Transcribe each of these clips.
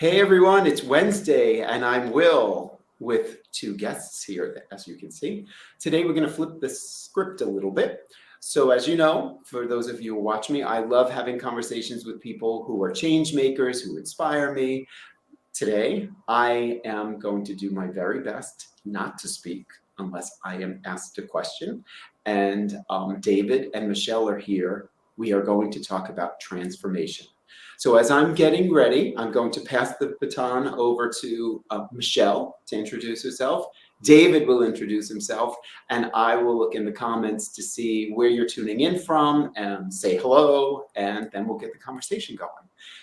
Hey everyone, it's Wednesday and I'm Will with two guests here, as you can see. Today we're going to flip the script a little bit. So as you know, for those of you who watch me, I love having conversations with people who are change makers, who inspire me. Today, I am going to do my very best not to speak unless I am asked a question. And David and Michelle are here. We are going to talk about transformation. So as I'm getting ready, I'm going to pass the baton over to Michelle to introduce herself. David will introduce himself, and I will look in the comments to see where you're tuning in from and say hello, and then we'll get the conversation going.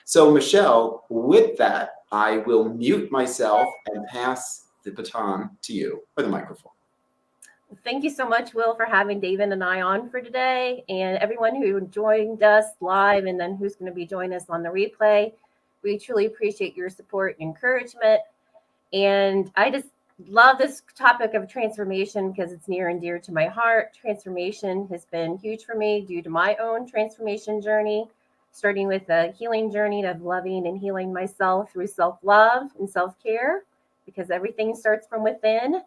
So Michelle, with that, I will mute myself and pass the baton to you, or the microphone. Thank you so much, Will, for having David and I on for today, and everyone who joined us live and then who's going to be joining us on the replay. We truly appreciate your support and encouragement. And I just love this topic of transformation because it's near and dear to my heart. Transformation has been huge for me due to my own transformation journey, starting with a healing journey of loving and healing myself through self-love and self-care, because everything starts from within.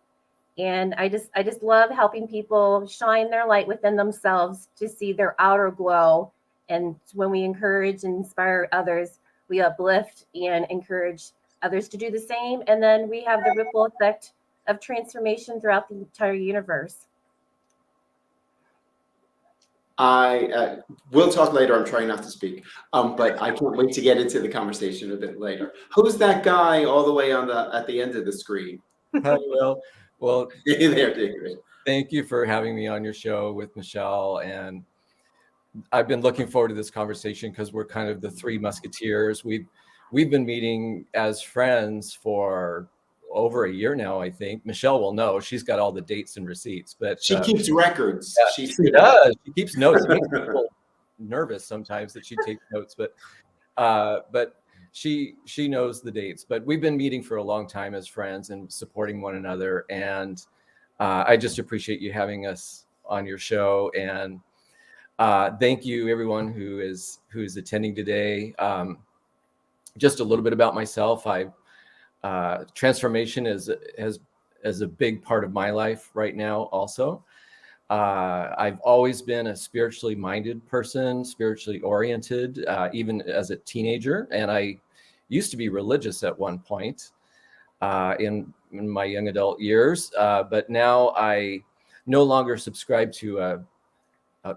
And I just love helping people shine their light within themselves to see their outer glow. And when we encourage and inspire others, we uplift and encourage others to do the same. And then we have the ripple effect of transformation throughout the entire universe. I will talk later. I'm trying not to speak, but I can't wait to get into the conversation a bit later. Who's that guy all the way at the end of the screen? Hi, Will. Well, there, David. Thank you for having me on your show with Michelle. And I've been looking forward to this conversation because we're kind of the three musketeers. We've been meeting as friends for over a year now, I think. Michelle will know. She's got all the dates and receipts. But she keeps records. Yeah, she does. She keeps notes. It makes people nervous sometimes that she takes notes. But she knows the dates, but we've been meeting for a long time as friends and supporting one another. And I just appreciate you having us on your show. And thank you everyone who's attending today. Just a little bit about myself. Transformation is a big part of my life right now also. I've always been a spiritually minded person, spiritually oriented, even as a teenager. And I used to be religious at one point in my young adult years. But now I no longer subscribe to an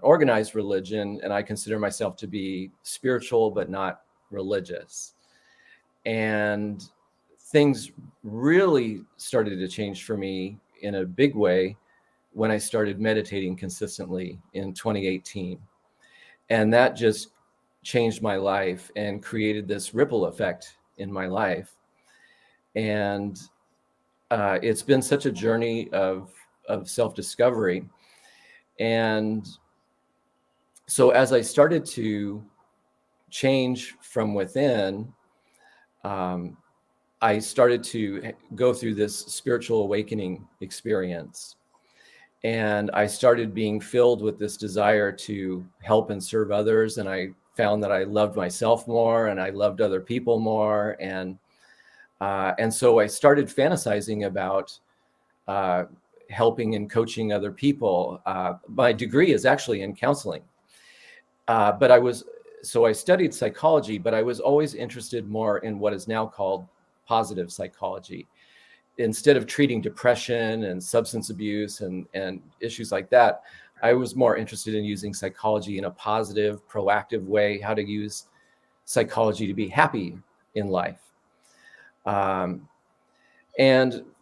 organized religion, and I consider myself to be spiritual, but not religious. And things really started to change for me in a big way when I started meditating consistently in 2018. And that just changed my life and created this ripple effect in my life. And it's been such a journey of self-discovery. And so as I started to change from within, I started to go through this spiritual awakening experience. And I started being filled with this desire to help and serve others. And I found that I loved myself more and I loved other people more. And so I started fantasizing about helping and coaching other people. My degree is actually in counseling. But I studied psychology, but I was always interested more in what is now called positive psychology. Instead of treating depression and substance abuse and issues like that, I was more interested in using psychology in a positive, proactive way, how to use psychology to be happy in life. And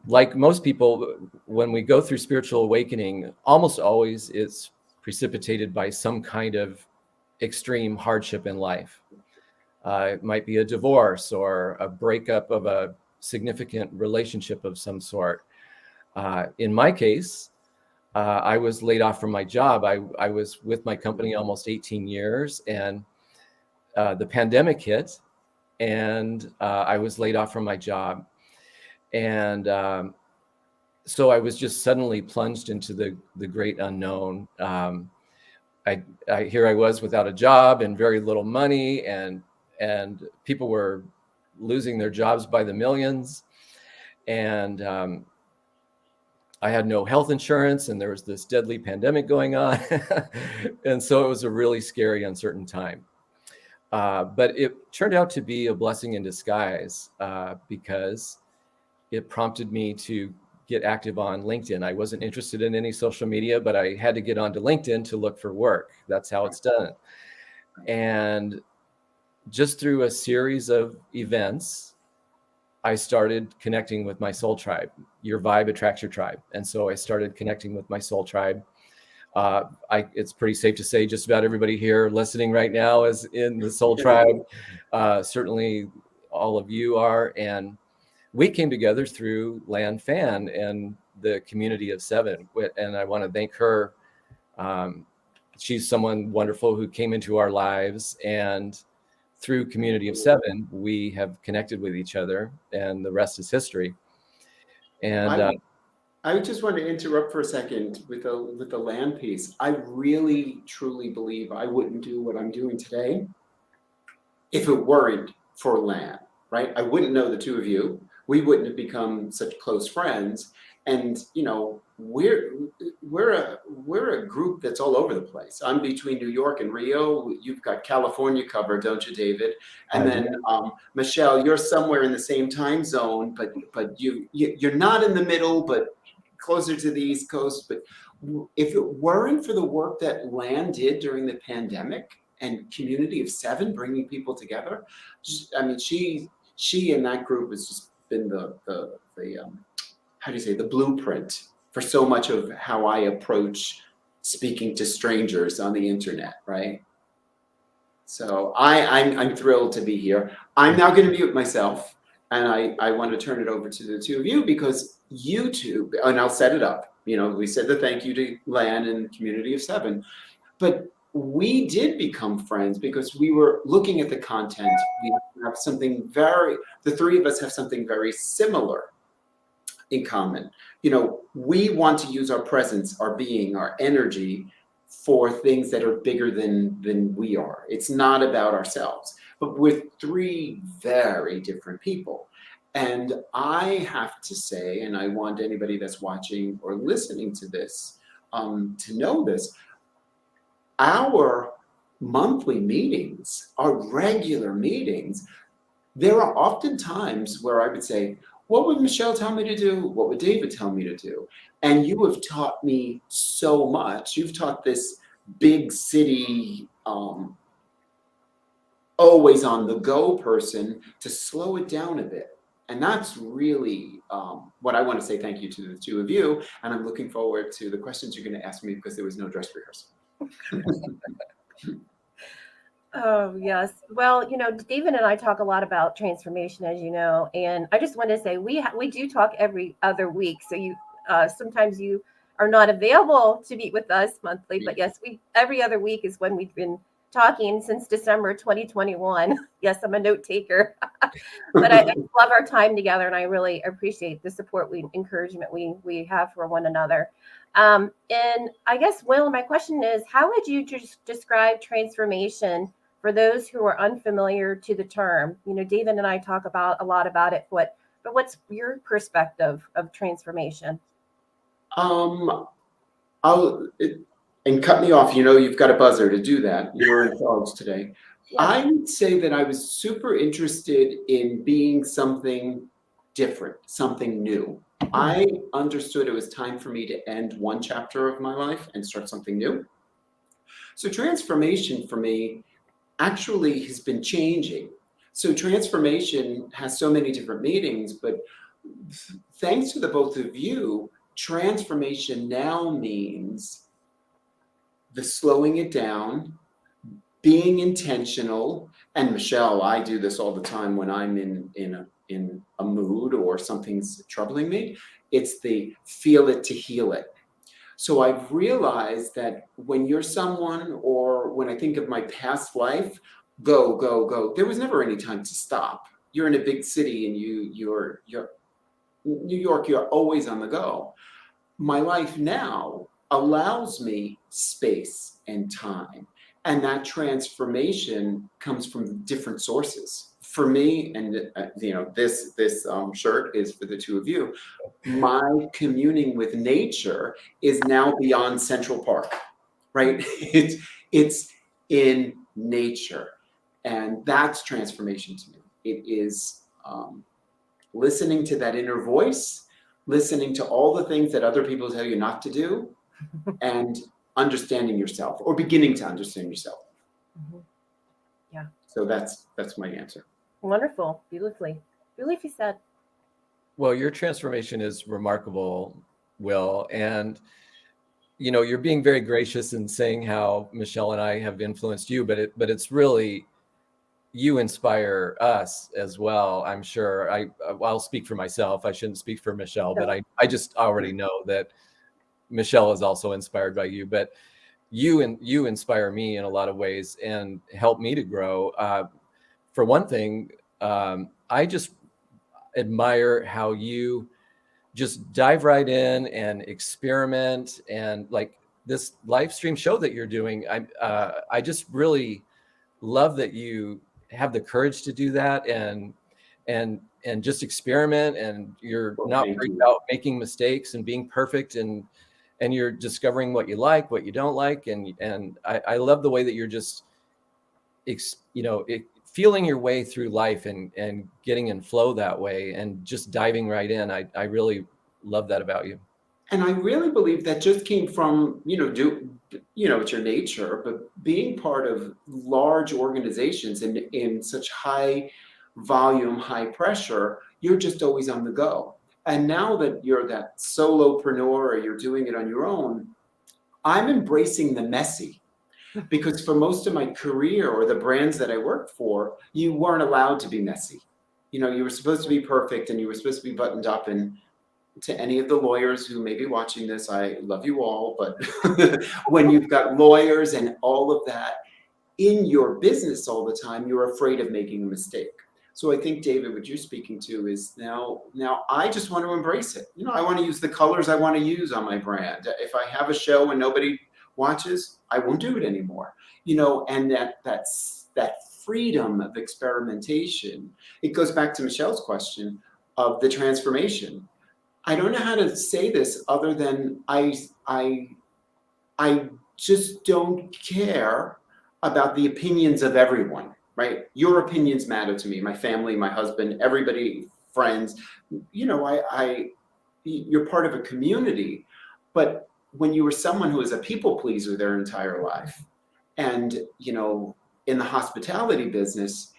like most people, when we go through spiritual awakening, almost always it's precipitated by some kind of extreme hardship in life. It might be a divorce or a breakup of a significant relationship of some sort. In my case, I was laid off from my job. I was with my company almost 18 years, and the pandemic hit, and I was laid off from my job. And so I was just suddenly plunged into the great unknown. Here I was without a job and very little money, and people were losing their jobs by the millions. And I had no health insurance, and there was this deadly pandemic going on. And so it was a really scary, uncertain time. But it turned out to be a blessing in disguise because it prompted me to get active on LinkedIn. I wasn't interested in any social media, but I had to get onto LinkedIn to look for work. That's how it's done. And just through a series of events, I started connecting with my soul tribe. Your vibe attracts your tribe. And so I started connecting with my soul tribe. It's pretty safe to say just about everybody here listening right now is in the soul tribe. Certainly all of you are. And we came together through Lan Fan and the community of 7. And I want to thank her. She's someone wonderful who came into our lives, and through community of 7, we have connected with each other, and the rest is history. And I just want to interrupt for a second with the land piece. I really, truly believe I wouldn't do what I'm doing today if it weren't for land, right? I wouldn't know the two of you. We wouldn't have become such close friends. And, you know, we're a group that's all over the place. I'm between New York and Rio. You've got California covered, don't you, David? And then Michelle, you're somewhere in the same time zone, but you're not in the middle, but closer to the East Coast. But if it weren't for the work that Lan did during the pandemic and community of 7 bringing people together, I mean, she and that group has just been the how do you say, the blueprint for so much of how I approach speaking to strangers on the internet, right? So I'm thrilled to be here. I'm now going to mute myself, and I want to turn it over to the two of you, because you two, and I'll set it up. You know, we said the thank you to Lan and Community of 7, but we did become friends because we were looking at the content. We have something the three of us have something very similar in common. You know, we want to use our presence, our being, our energy for things that are bigger than we are. It's not about ourselves, but we're 3 very different people. And I have to say, and I want anybody that's watching or listening to this to know this, our monthly meetings, our regular meetings, there are often times where I would say, what would Michelle tell me to do? What would David tell me to do? And you have taught me so much. You've taught this big city, always on the go person to slow it down a bit. And that's really what I want to say thank you to the two of you. And I'm looking forward to the questions you're going to ask me, because there was no dress rehearsal. Oh, yes. Well, you know, David and I talk a lot about transformation, as you know, and I just want to say we do talk every other week. So you sometimes you are not available to meet with us monthly, but yes, every other week is when we've been talking since December 2021. Yes, I'm a note taker, but I love our time together, and I really appreciate the support, encouragement we have for one another. And I guess, Will, my question is, how would you just describe transformation for those who are unfamiliar to the term? You know, David and I talk a lot about it, but what's your perspective of transformation? And cut me off, you know, you've got a buzzer to do that. You're in charge today. Yeah. I would say that I was super interested in being something different, something new. I understood it was time for me to end one chapter of my life and start something new. So transformation for me actually has been changing. So transformation has so many different meanings, but thanks to the both of you, transformation now means the slowing it down, being intentional. And Michelle, I do this all the time when I'm in a mood or something's troubling me. It's the feel it to heal it. So I've realized that when you're someone, or when I think of my past life, go, go, go, there was never any time to stop. You're in a big city and you're New York, you're always on the go. My life now allows me space and time. And that transformation comes from different sources. for me, and this shirt is for the two of you. My communing with nature is now beyond Central Park, right? It's in nature, and that's transformation to me. It is listening to that inner voice, listening to all the things that other people tell you not to do, and understanding yourself, or beginning to understand yourself. Yeah. So that's my answer. Wonderful. Beautifully said. Well, your transformation is remarkable, Will. And, you're being very gracious in saying how Michelle and I have influenced you, but it's really, you inspire us as well. I'm sure I'll speak for myself. I shouldn't speak for Michelle, but I just already know that Michelle is also inspired by you, but you inspire me in a lot of ways and help me to grow. For one thing, I just admire how you just dive right in and experiment, and like this live stream show that you're doing. I just really love that you have the courage to do that and just experiment, and you're not worried about making mistakes and being perfect, and you're discovering what you like, what you don't like. And I love the way that you're just, feeling your way through life and getting in flow that way and just diving right in. I really love that about you. And I really believe that just came from, it's your nature, but being part of large organizations in such high volume, high pressure, you're just always on the go. And now that you're that solopreneur, or you're doing it on your own, I'm embracing the messy. Because for most of my career, or the brands that I worked for, you weren't allowed to be messy. You were supposed to be perfect, and you were supposed to be buttoned up. And to any of the lawyers who may be watching this, I love you all, but when you've got lawyers and all of that in your business all the time, you're afraid of making a mistake. So I think, David, what you're speaking to is now I just want to embrace it. I want to use the colors I want to use on my brand. If I have a show and nobody watches, I won't do it anymore. And that freedom of experimentation. It goes back to Michelle's question of the transformation. I don't know how to say this other than I just don't care about the opinions of everyone, right? Your opinions matter to me, my family, my husband, everybody, friends. You're part of a community, but when you were someone who is a people pleaser their entire life, and in the hospitality business,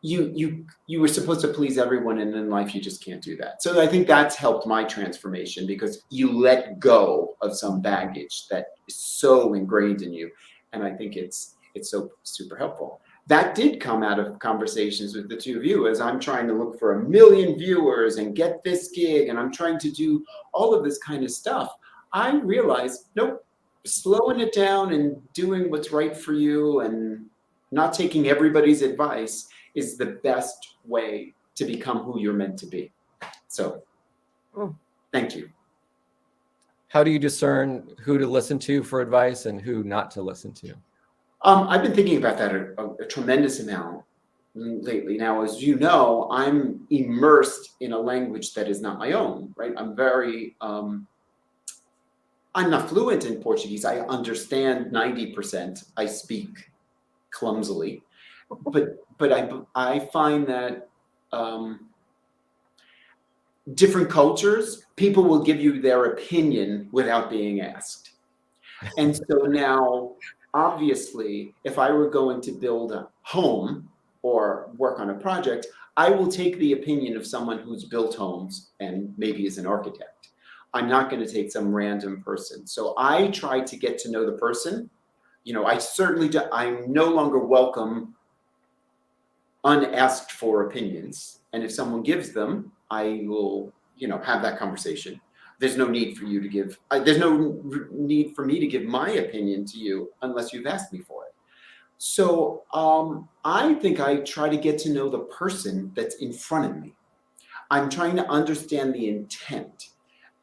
you were supposed to please everyone, and in life you just can't do that. So I think that's helped my transformation, because you let go of some baggage that is so ingrained in you, and I think it's so super helpful. That did come out of conversations with the two of you, as I'm trying to look for 1 million viewers and get this gig, and I'm trying to do all of this kind of stuff. I realized, nope, slowing it down and doing what's right for you and not taking everybody's advice is the best way to become who you're meant to be. So, thank you. How do you discern who to listen to for advice and who not to listen to? I've been thinking about that a tremendous amount lately. Now, as you know, I'm immersed in a language that is not my own, right? I'm not fluent in Portuguese. I understand 90%. I speak clumsily, but I find that different cultures, people will give you their opinion without being asked. And so now, obviously, if I were going to build a home or work on a project, I will take the opinion of someone who's built homes and maybe is an architect. I'm not going to take some random person. So I try to get to know the person. I certainly do. I'm no longer welcome unasked for opinions. And if someone gives them, I will, have that conversation. There's no need for you to give, there's no need for me to give my opinion to you unless you've asked me for it. So I think I try to get to know the person that's in front of me. I'm trying to understand the intent.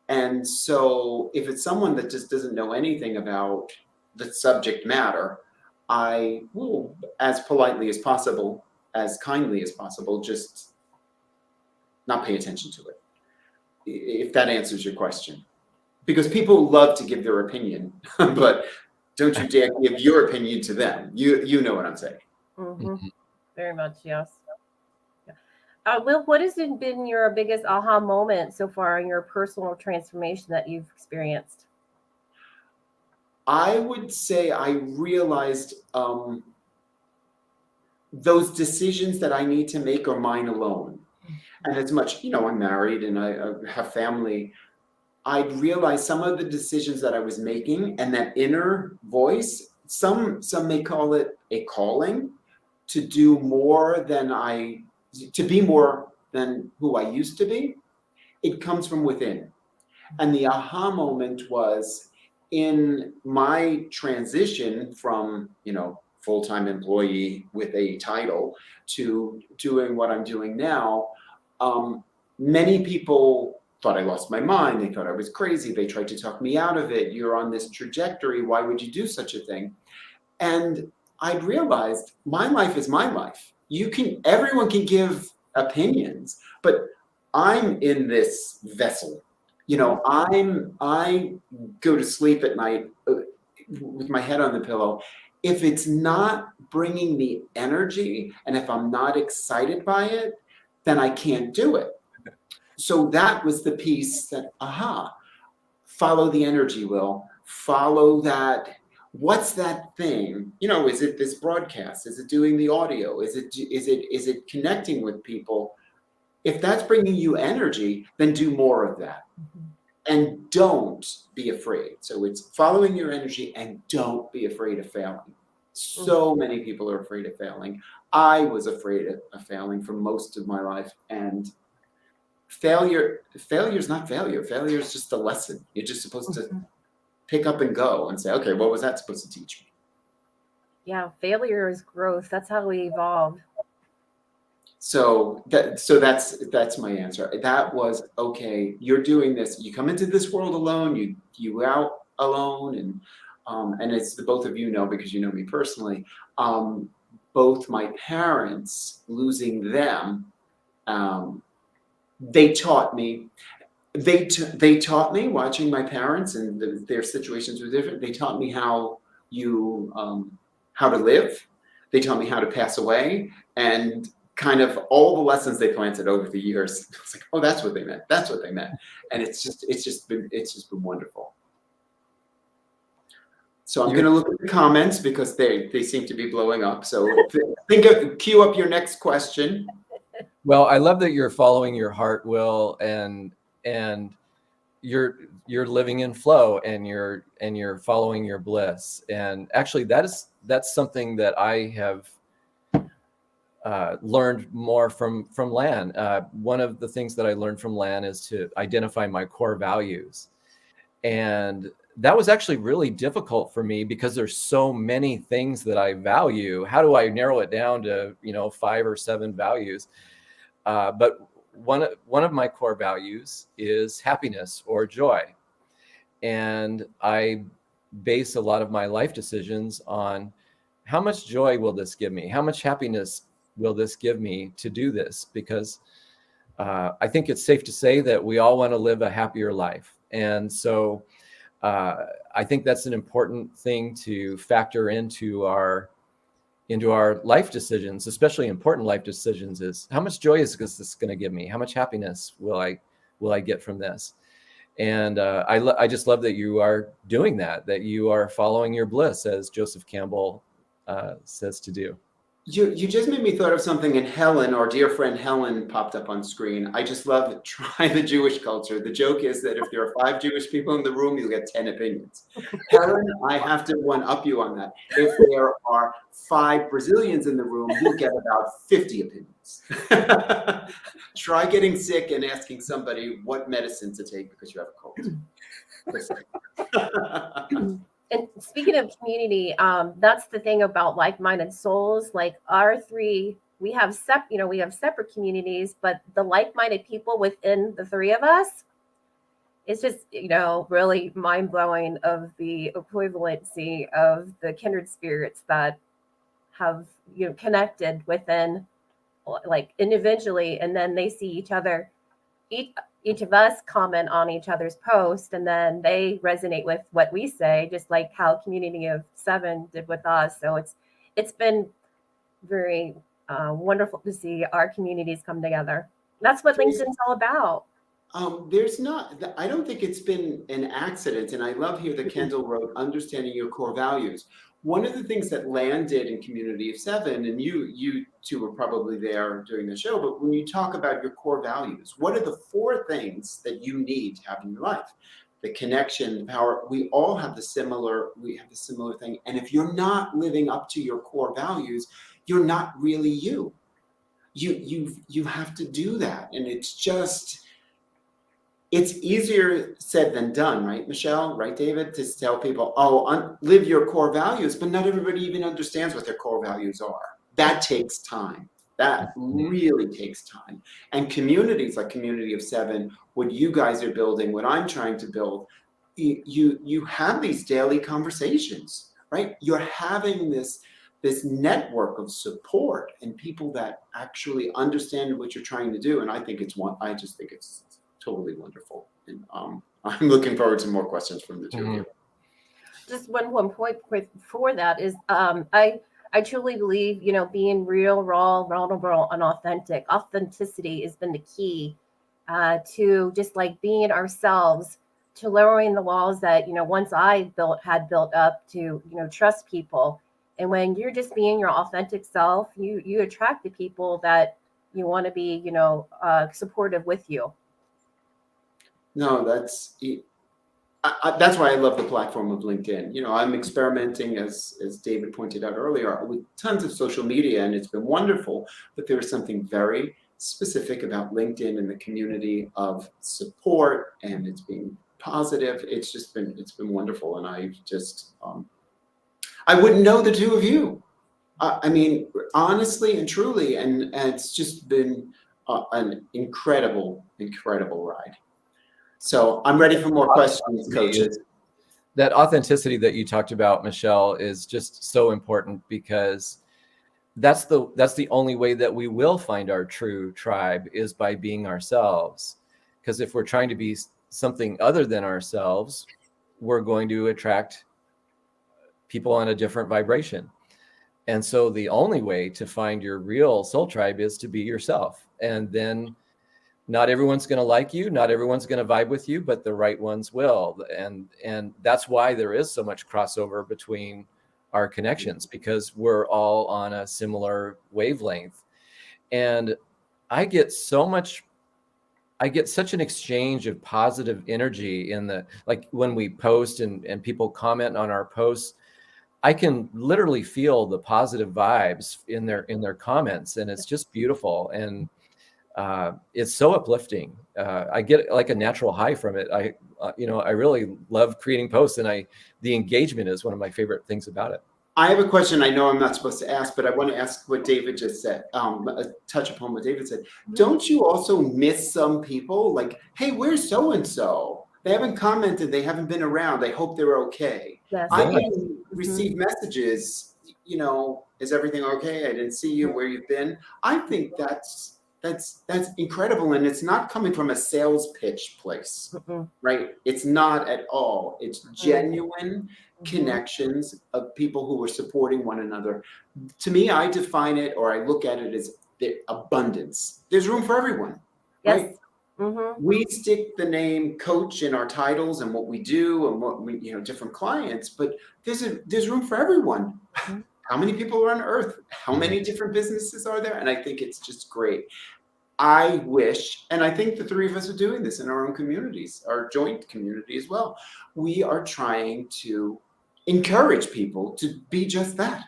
And so if it's someone that just doesn't know anything about the subject matter, I will, as politely as possible, as kindly as possible, just not pay attention to it. If that answers your question. Because people love to give their opinion, but don't you dare give your opinion to them. You know what I'm saying. Mm-hmm. Very much, yes. Will, what has been your biggest aha moment so far in your personal transformation that you've experienced? I would say I realized those decisions that I need to make are mine alone. And as much, I'm married and I have family, I'd realized some of the decisions that I was making and that inner voice, some may call it a calling to do more to be more than who I used to be. It comes from within. And the aha moment was in my transition from, full-time employee with a title to doing what I'm doing now. Many people thought I lost my mind. They thought I was crazy. They tried to talk me out of it. You're on this trajectory. Why would you do such a thing? And I realized my life is my life. Everyone can give opinions, but I'm in this vessel. I go to sleep at night with my head on the pillow. If it's not bringing me energy and if I'm not excited by it, then I can't do it. So that was the piece that, follow the energy, Will. Follow that. What's that thing? Is it this broadcast? Is it doing the audio? Is it connecting with people? If that's bringing you energy, then do more of that. Mm-hmm. And don't be afraid. So it's following your energy and don't be afraid of failing. So many people are afraid of failing. I was afraid of failing for most of my life. And failure is not failure. Failure is just a lesson. You're just supposed to pick up and go and say, okay, what was that supposed to teach me? Yeah, failure is growth. That's how we evolve. So that's my answer. That was, okay, you're doing this. You come into this world alone, you out alone, and it's the both of you know, because you know me personally, both my parents, losing them, they taught me watching my parents, and their situations were different. They taught me how to live. They taught me how to pass away, and kind of all the lessons they planted over the years. It's like, oh, that's what they meant. That's what they meant. And it's just been wonderful. So I'm going to look at the comments because they seem to be blowing up. So cue up your next question. Well, I love that you're following your heart, Will, and you're living in flow, and you're following your bliss. And actually, that's something that I have learned more from Lan. One of the things that I learned from Lan is to identify my core values. And that was actually really difficult for me because there's so many things that I value. How do I narrow it down to, 5 or 7 values? But one of my core values is happiness or joy. And I base a lot of my life decisions on how much joy will this give me? How much happiness will this give me to do this? Because I think it's safe to say that we all want to live a happier life. And so I think that's an important thing to factor into our life decisions, especially important life decisions, is how much joy is this going to give me? How much happiness will I get from this? And I just love that you are doing that you are following your bliss, as Joseph Campbell says to do. You just made me thought of something, and Helen, our dear friend Helen, popped up on screen. I just love it. Try the Jewish culture. The joke is that if there are 5 Jewish people in the room, you'll get 10 opinions. Helen, I have to one-up you on that. If there are 5 Brazilians in the room, you'll get about 50 opinions. Try getting sick and asking somebody what medicine to take because you have a cold. And speaking of community, that's the thing about like-minded souls. Like our 3, we have separate communities, but the like-minded people within the 3 of us, it's just, really mind-blowing of the equivalency of the kindred spirits that have, connected within like individually, and then they see each other, each of us comment on each other's post, and then they resonate with what we say, just like how Community of Seven did with us. So it's been very wonderful to see our communities come together. That's what LinkedIn's all about. There's not, I don't think it's been an accident. And I love here that Kendall wrote, understanding your core values. One of the things that Lan did in Community of Seven, and you two were probably there during the show, but when you talk about your core values, what are the 4 things that you need to have in your life? The connection, the power, we all have the similar thing. And if you're not living up to your core values, you're not really you. You have to do that. And it's easier said than done, right, Michelle? Right, David? To tell people, live your core values, but not everybody even understands what their core values are. That takes time. That really takes time. And communities like Community of Seven, what you guys are building, what I'm trying to build, you have these daily conversations, right? You're having this network of support and people that actually understand what you're trying to do. And I just think it's totally wonderful. And I'm looking forward to more questions from the two of you. Just one point for that is I truly believe, being real, raw, vulnerable, and authentic. Authenticity has been the key to just like being ourselves, to lowering the walls that, once I had built up to, trust people. And when you're just being your authentic self, you attract the people that you want to be, supportive with you. No, that's why I love the platform of LinkedIn. I'm experimenting, as David pointed out earlier, with tons of social media, and it's been wonderful. But there is something very specific about LinkedIn and the community of support, and it's being positive. It's been wonderful, and I wouldn't know the two of you. I mean, honestly and truly, and it's just been an incredible ride. So I'm ready for more questions, coaches. That authenticity that you talked about, Michelle, is just so important, because that's the only way that we will find our true tribe, is by being ourselves. Because if we're trying to be something other than ourselves, we're going to attract people on a different vibration. And so the only way to find your real soul tribe is to be yourself. And then not everyone's going to like you, not everyone's going to vibe with you, but the right ones will. And that's why there is so much crossover between our connections, because we're all on a similar wavelength. And I get such an exchange of positive energy like when we post and people comment on our posts. I can literally feel the positive vibes in their comments, and it's just beautiful. And it's so uplifting. I get like a natural high from it. I really love creating posts, and the engagement is one of my favorite things about it. I have a question I know I'm not supposed to ask, but I want to ask what David just said, touch upon what David said. Don't you also miss some people? Like, hey, where's so-and-so? They haven't commented. They haven't been around. I hope they're okay. Yes. I can receive messages, is everything okay? I didn't see you, where you've been. I think that's incredible. And it's not coming from a sales pitch place, right? It's not at all. It's genuine connections of people who are supporting one another. To me, I define it, or I look at it as the abundance. There's room for everyone, right? We stick the name coach in our titles and what we do and what we, different clients, but there's room for everyone. How many people are on earth? How many different businesses are there? And I think it's just great. I wish, and I think the three of us are doing this in our own communities, our joint community as well. We are trying to encourage people to be just that.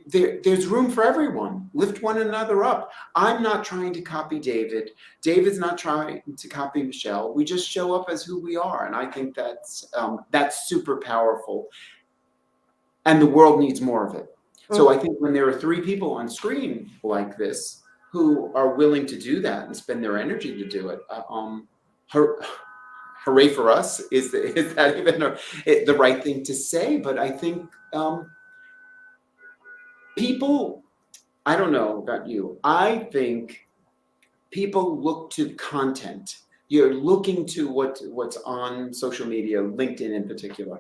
There's room for everyone. Lift one another up. I'm not trying to copy David. David's not trying to copy Michelle. We just show up as who we are. And I think that's super powerful. And the world needs more of it. So I think when there are three people on screen like this who are willing to do that and spend their energy to do it, hooray for us. Is that even the right thing to say? But I think people I don't know about you. I think people look to content. You're looking to what's on social media, LinkedIn in particular,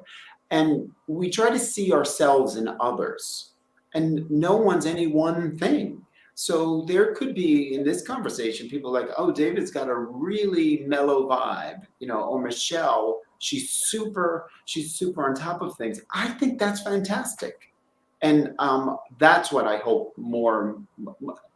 and we try to see ourselves in others, and no one's any one thing. So there could be in this conversation people like, oh, David's got a really mellow vibe, or Michelle, she's super on top of things. I think that's fantastic, and that's what I hope more.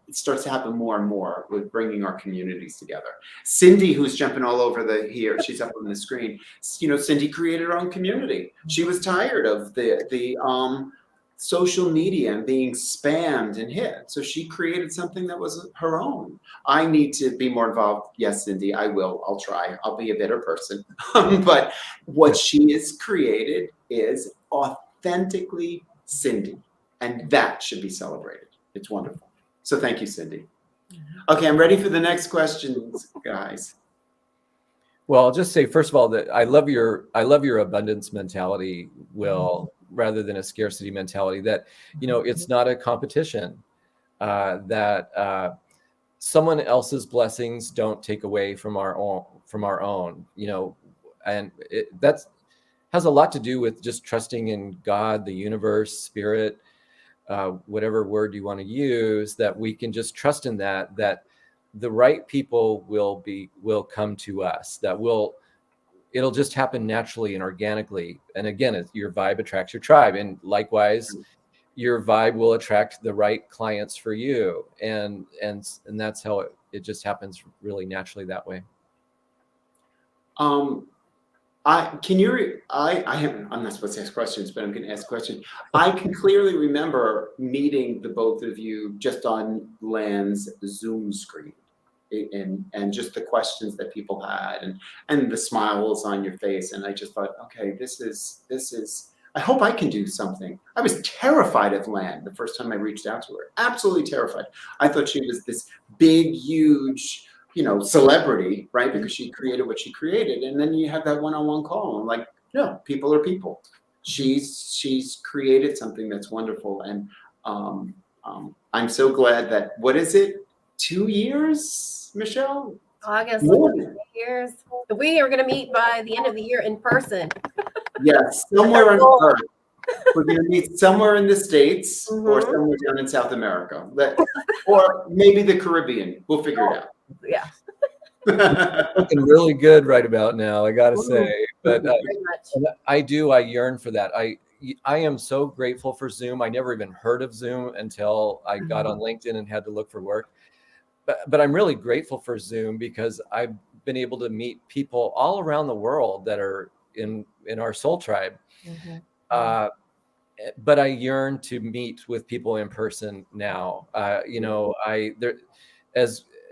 It starts to happen more and more with bringing our communities together. Cindy, who's jumping all over here, she's up on the screen. Cindy created her own community. She was tired of the social media and being spammed and hit. So she created something that was her own. I need to be more involved. Yes, Cindy, I will. I'll try. I'll be a better person. But what she has created is authentically Cindy, and that should be celebrated. It's wonderful. So thank you, Cindy. Okay, I'm ready for the next questions, guys. Well, I'll just say, first of all, that I love your abundance mentality, Will, rather than a scarcity mentality, that, it's not a competition, that someone else's blessings don't take away from our own, and that has a lot to do with just trusting in God, the universe, spirit, whatever word you want to use, that we can just trust in that the right people will come to us, it'll just happen naturally and organically. And again, your vibe attracts your tribe, and likewise, your vibe will attract the right clients for you. And that's how it just happens really naturally that way. I'm not supposed to ask questions, but I'm going to ask questions. I can clearly remember meeting the both of you just on Lan's Zoom screen, and just the questions that people had, and the smiles on your face. And I just thought, okay, this is, I hope I can do something. I was terrified of Lan the first time I reached out to her. Absolutely terrified. I thought she was this big, huge, celebrity, right? Because she created what she created. And then you have that one-on-one call. I'm like, no, people are people. She's created something that's wonderful. And I'm so glad that, what is it? 2 years, Michelle? August, More. 2 years. We are going to meet by the end of the year in person. Yes, somewhere on Earth. We're going to meet somewhere in the States or somewhere down in South America, or maybe the Caribbean. We'll figure it out. Yeah. Looking really good right about now, I gotta say. But Very much. I yearn for that. I am so grateful for Zoom. I never even heard of Zoom until I got on LinkedIn and had to look for work. But I'm really grateful for Zoom because I've been able to meet people all around the world that are in our soul tribe. But I yearn to meet with people in person now.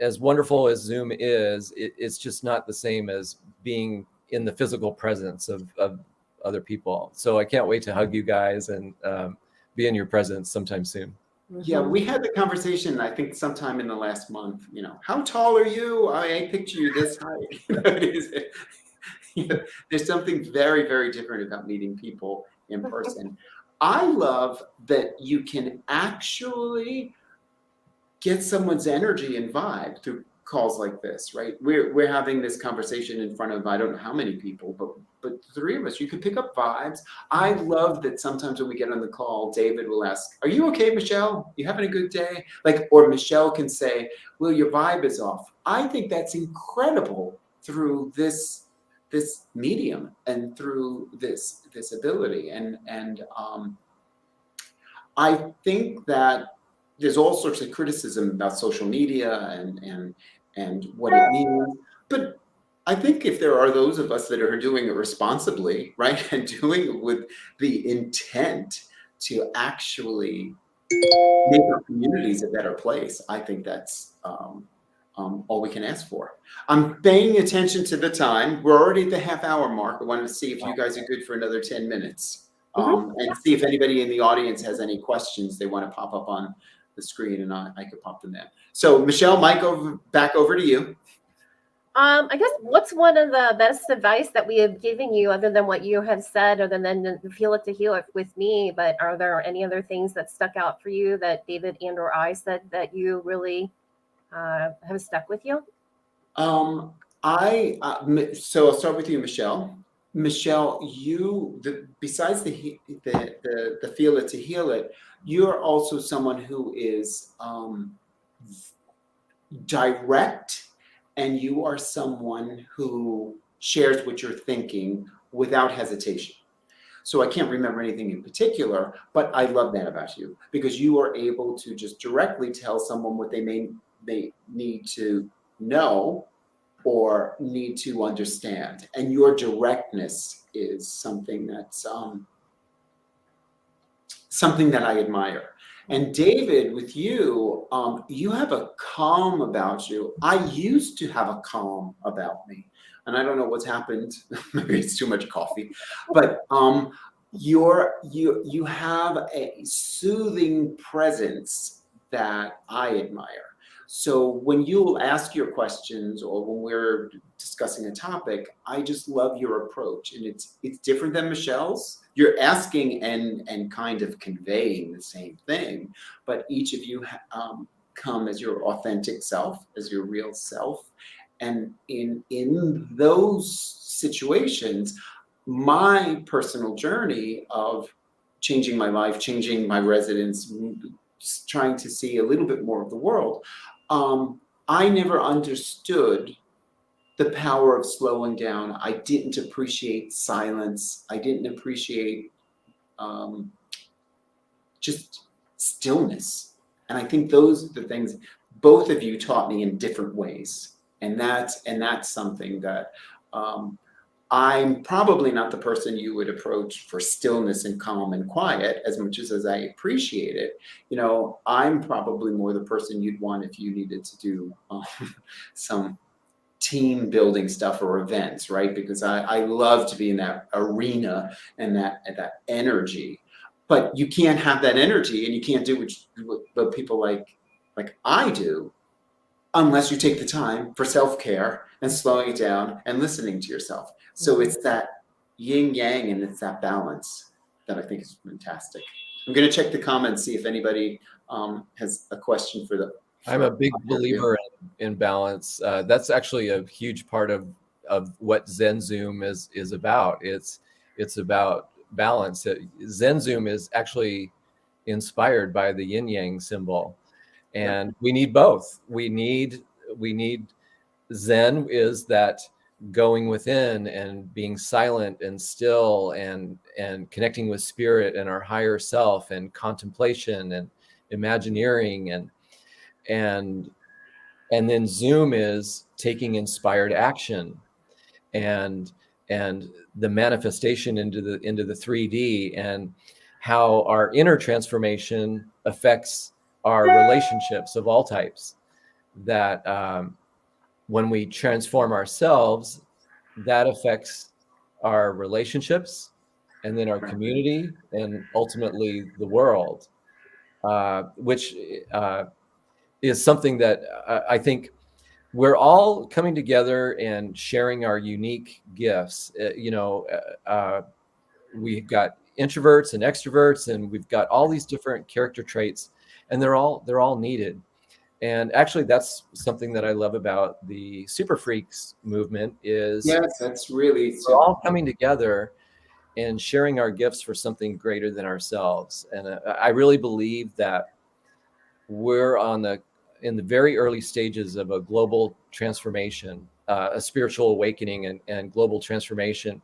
As wonderful as Zoom is, it's just not the same as being in the physical presence of other people. So I can't wait to hug you guys and be in your presence sometime soon. Yeah, we had the conversation, I think, sometime in the last month. How tall are you? I picture you this height. There's something very, very different about meeting people in person. I love that you can actually get someone's energy and vibe through calls like this, right? We're having this conversation in front of I don't know how many people, but the three of us, you can pick up vibes. I love that sometimes when we get on the call, David will ask, "Are you okay, Michelle? You having a good day?" Or Michelle can say, "Well, your vibe is off." I think that's incredible through this medium and through this ability, and I think that there's all sorts of criticism about social media and what it means, but I think if there are those of us that are doing it responsibly, right, and doing it with the intent to actually make our communities a better place, I think that's all we can ask for. I'm paying attention to the time. We're already at the half-hour mark. I wanted to see if you guys are good for another 10 minutes. And see if anybody in the audience has any questions they want to pop up on the screen, and I could pop them in. So Michelle, back over to you. I guess what's one of the best advice that we have given you other than what you have said, other than the feel it to heal it with me, but are there any other things that stuck out for you that David and or I said that you really have stuck with you? Um, so I'll start with you, Michelle. Michelle, besides the feel it to heal it, you're also someone who is direct, and you are someone who shares what you're thinking without hesitation. So I can't remember anything in particular, but I love that about you because you are able to just directly tell someone what they need to know or need to understand. And your directness is something that I admire. And David, with you, you have a calm about you. I used to have a calm about me, and I don't know what's happened. Maybe it's too much coffee, but you have a soothing presence that I admire. So when you ask your questions or when we're discussing a topic, I just love your approach, and it's different than Michelle's. You're asking and kind of conveying the same thing, but each of you come as your authentic self, as your real self, and in those situations, my personal journey of changing my life, changing my residence, trying to see a little bit more of the world, I never understood the power of slowing down. I didn't appreciate silence. I didn't appreciate just stillness. And I think those are the things both of you taught me in different ways. And that's something that I'm probably not the person you would approach for stillness and calm and quiet as much as I appreciate it. You know, I'm probably more the person you'd want if you needed to do some team building stuff or events, right? Because I love to be in that arena and that energy. But you can't have that energy and you can't do what people like I do unless you take the time for self-care and slowing it down and listening to yourself. So it's that yin yang and it's that balance that I think is fantastic. I'm going to check the comments, see if anybody has a question for the. I'm a big believer in balance. That's actually a huge part of what ZenZoom is about. It's about balance. ZenZoom is actually inspired by the yin yang symbol, and we need both. We need Zen is that going within and being silent and still and connecting with spirit and our higher self and contemplation and imagineering and then Zoom is taking inspired action and the manifestation into the 3D and how our inner transformation affects our relationships of all types. That when we transform ourselves, that affects our relationships and then our community and ultimately the world, which is something that I think we're all coming together and sharing our unique gifts. We've got introverts and extroverts, and we've got all these different character traits, and they're all needed. And actually, that's something that I love about the Super Freaks movement is yes, that's really we're all coming together and sharing our gifts for something greater than ourselves. And I really believe that we're in the very early stages of a global transformation, a spiritual awakening and global transformation.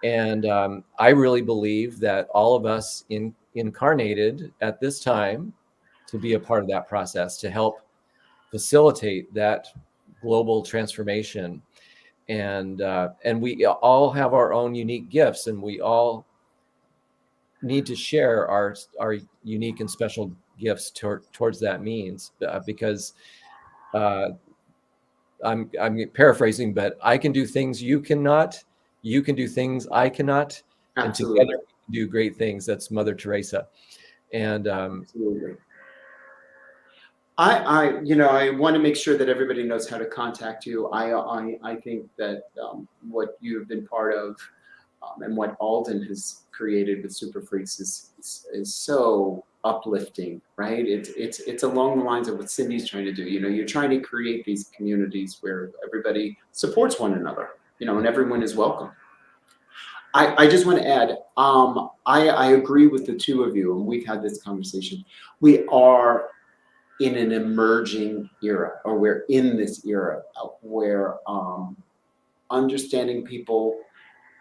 And I really believe that all of us incarnated at this time to be a part of that process, to help facilitate that global transformation. And we all have our own unique gifts, and we all need to share our unique and special gifts towards that means, because I'm paraphrasing, but I can do things you cannot, you can do things I cannot, absolutely. And together we can do great things. That's Mother Teresa. And absolutely. I want to make sure that everybody knows how to contact you. I think that what you have been part of and what Alden has created with Super Freaks is so uplifting, right? It's along the lines of what Cindy's trying to do. You're trying to create these communities where everybody supports one another, and everyone is welcome. I just want to add, I agree with the two of you, and we've had this conversation. We are in an emerging era, or we're in this era where understanding people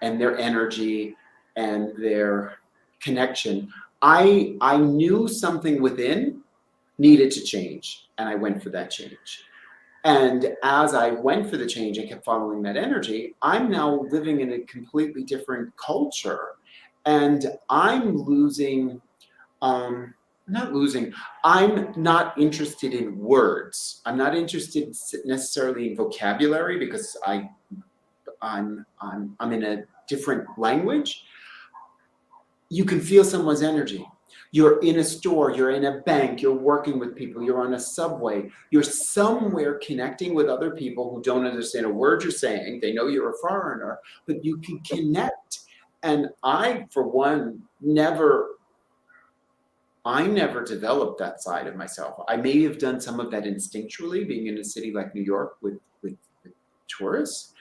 and their energy and their connection. I knew something within needed to change, and I went for that change. And as I went for the change and kept following that energy, I'm now living in a completely different culture, and I'm losing. Not losing. I'm not interested in words. I'm not interested necessarily in vocabulary because I'm in a different language. You can feel someone's energy. You're in a store, you're in a bank, you're working with people, you're on a subway, you're somewhere connecting with other people who don't understand a word you're saying. They know you're a foreigner, but you can connect. And I, for one, never developed that side of myself. I may have done some of that instinctually, being in a city like New York with tourists,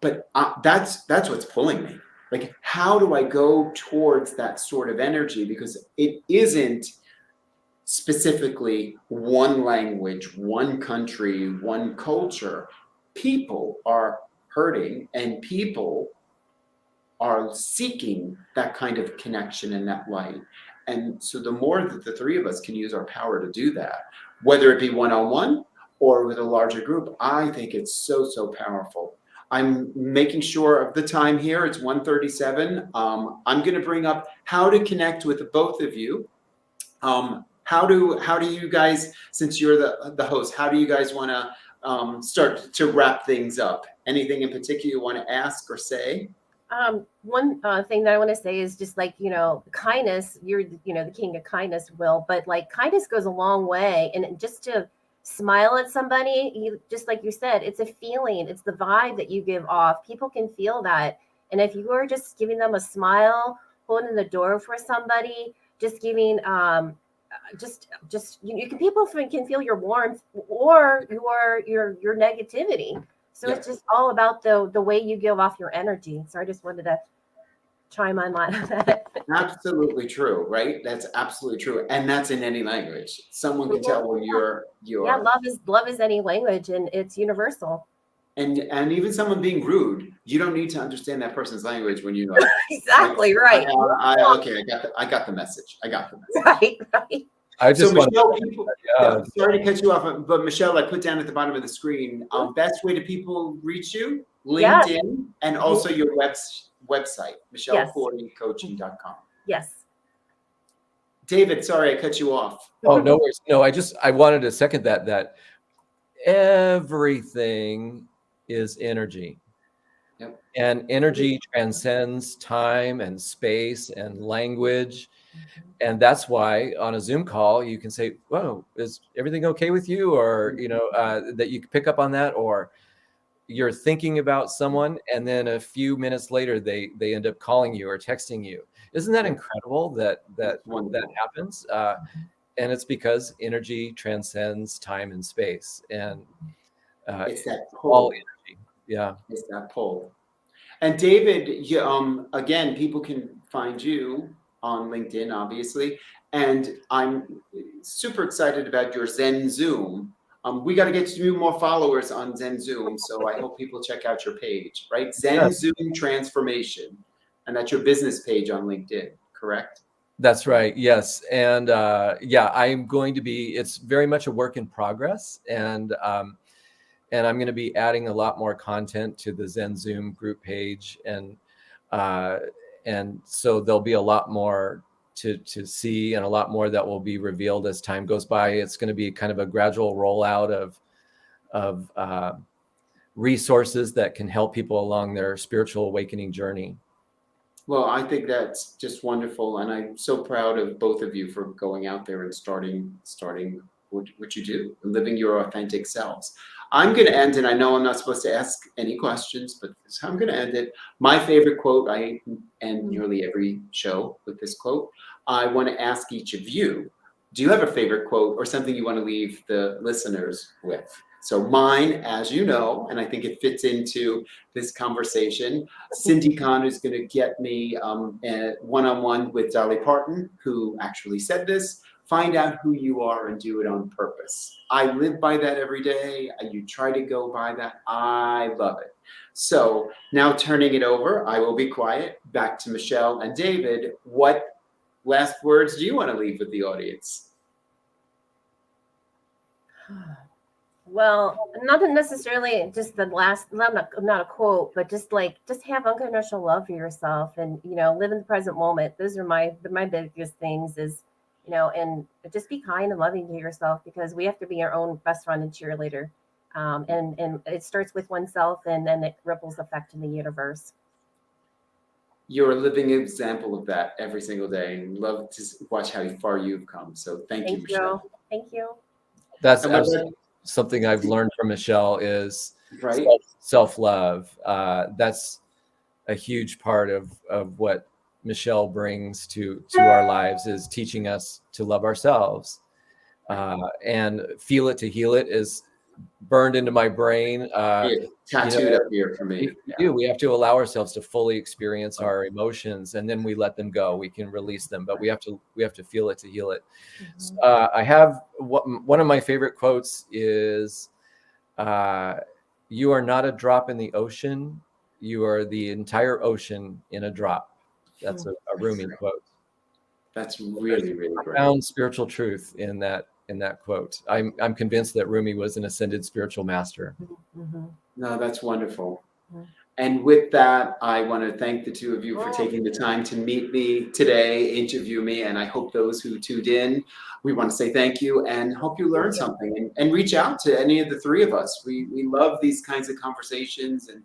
but that's what's pulling me. Like, how do I go towards that sort of energy? Because it isn't specifically one language, one country, one culture. People are hurting, and people are seeking that kind of connection and that light. And so the more that the three of us can use our power to do that, whether it be one-on-one or with a larger group, I think it's so powerful. I'm making sure of the time here. It's 1:37. I'm going to bring up how to connect with both of you. How do you guys, since you're the host, how do you guys want to start to wrap things up? Anything in particular you want to ask or say? One thing that I want to say is just like, kindness, you're, the king of kindness, Will, but like kindness goes a long way. And just to smile at somebody, just like you said, it's a feeling, it's the vibe that you give off. People can feel that. And if you are just giving them a smile, holding the door for somebody, just giving, people can feel your warmth or your negativity. So It's just all about the way you give off your energy. So I just wanted to chime on that. Absolutely true, right? That's absolutely true. And that's in any language. Someone can tell when you're Yeah, love is any language, and it's universal. And even someone being rude, you don't need to understand that person's language when you know. Exactly, right. I got the message. Right. I just Michelle, sorry to cut you off, but Michelle, I put down at the bottom of the screen, best way to people reach you, LinkedIn, and also your website, michellecordycoaching.com. Yes. David, sorry I cut you off. Oh, no worries. No, I wanted to second that everything is energy. Yep. And energy transcends time and space and language. And that's why on a Zoom call, you can say, whoa, is everything okay with you? Or, that you can pick up on that, or you're thinking about someone and then a few minutes later, they end up calling you or texting you. Isn't that incredible that happens? And it's because energy transcends time and space. And it's that pull. All energy. Yeah. It's that pull. And David, again, people can find you on LinkedIn, obviously. And I'm super excited about your ZenZoom. We got to get you more followers on ZenZoom. So I hope people check out your page, right? ZenZoom Transformation. And that's your business page on LinkedIn, correct? That's right. Yes. And I'm going to be, it's very much a work in progress. And I'm going to be adding a lot more content to the ZenZoom group page. And so there'll be a lot more to see, and a lot more that will be revealed as time goes by. It's going to be kind of a gradual rollout of resources that can help people along their spiritual awakening journey. Well, I think that's just wonderful. And I'm so proud of both of you for going out there and starting what you do, living your authentic selves. I'm going to end, and I know I'm not supposed to ask any questions, but this is how I'm going to end it. My favorite quote, I end nearly every show with this quote. I want to ask each of you, do you have a favorite quote or something you want to leave the listeners with? So mine, as you know, and I think it fits into this conversation, Cindy Kahn is going to get me one-on-one with Dolly Parton, who actually said this: find out who you are and do it on purpose. I live by that every day. You try to go by that. I love it. So now turning it over, I will be quiet. Back to Michelle and David. What last words do you want to leave with the audience? Well, not necessarily just the last, not a quote, but just have unconditional love for yourself, and, live in the present moment. Those are my biggest things is, and just be kind and loving to yourself, because we have to be our own best friend and cheerleader. And it starts with oneself, and then it ripples effect in the universe. You're a living example of that every single day, and love to watch how far you've come. So thank you, Michelle. Thank you. That's something I've learned from Michelle is right? Self-love. That's a huge part of what Michelle brings to our lives, is teaching us to love ourselves. And feel it to heal it is burned into my brain. Tattooed up here for me. We have to allow ourselves to fully experience our emotions, and then we let them go. We can release them, but we have to feel it to heal it. Mm-hmm. I have one of my favorite quotes is, "You are not a drop in the ocean. You are the entire ocean in a drop." That's a Rumi quote. That's really, really great. Profound spiritual truth in that quote. I'm convinced that Rumi was an ascended spiritual master. Mm-hmm. No, that's wonderful. Mm-hmm. And with that, I want to thank the two of you for taking the time to meet me today, interview me, and I hope those who tuned in, we want to say thank you and hope you learned something, and reach out to any of the three of us. We love these kinds of conversations, and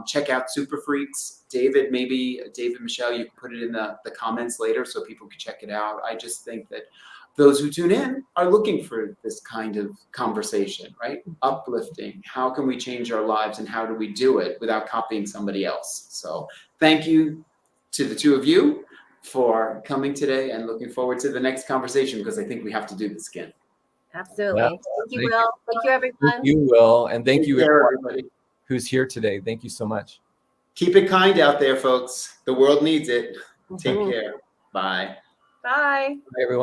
check out Super Freaks. David, Michelle, you can put it in the comments later so people can check it out. I just think that those who tune in are looking for this kind of conversation, right? Uplifting. How can we change our lives, and how do we do it without copying somebody else? So thank you to the two of you for coming today, and looking forward to the next conversation, because I think we have to do this again. Absolutely. Yeah. Thank you, Will. Thank you, everyone. Thank you, Will. And thank you, everybody who's here today. Thank you so much. Keep it kind out there, folks. The world needs it. Take care. Bye. Bye. Bye, everyone.